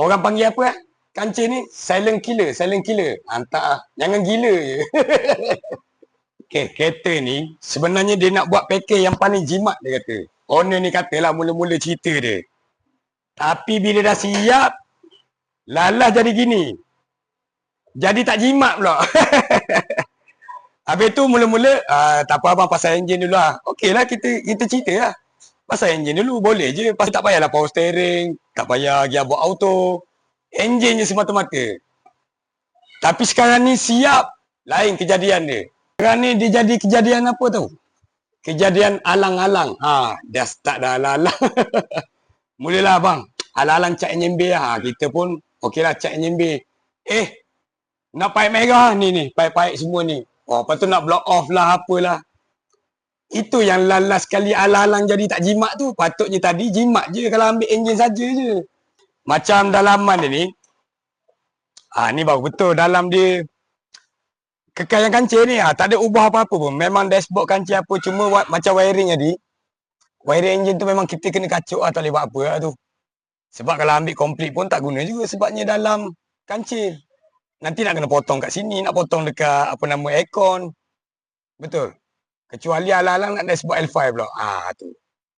Orang panggil apa kancil ni? Silent killer, silent killer. Hantar lah. Jangan gila je. Okay, kereta ni sebenarnya dia nak buat package yang paling jimat dia kata. Owner ni katalah mula-mula cerita dia. Tapi bila dah siap, lalas jadi gini. Jadi tak jimat pula. Habis tu mula-mula, tak apa abang pasal enjin dulu lah. Okey lah kita cerita lah. Pasal enjin dulu boleh je. Pasal tak payahlah power steering, tak payah gearbox auto. Enjin je semata-mata. Tapi sekarang ni siap, lain kejadian dia. Sekarang ni dia jadi kejadian apa tau? Kejadian alang-alang. Dah start dah alang-alang. Mulalah abang, alang-alang cat enjin bay lah. Kita pun okey lah cat enjin bay. Nak paip merah ni, paip-paip semua ni. Lepas tu nak block off lah, apalah. Itu yang lalas sekali alang-alang jadi tak jimat tu. Patutnya tadi jimat je kalau ambil enjin saja je. Macam dalaman dia ni. Ni baru betul dalam dia. Kekal yang kancil ni, tak ada ubah apa-apa pun. Memang dashboard kancil apa, cuma macam wiring tadi. Wiring enjin tu memang kita kena kacuk lah, tak boleh buat apa lah tu. Sebab kalau ambil komplit pun tak guna juga sebabnya dalam kancil. Nanti nak kena potong kat sini, nak potong dekat apa nama aircon. Betul. Kecuali alang-alang nak dashboard L5 pula. Tu.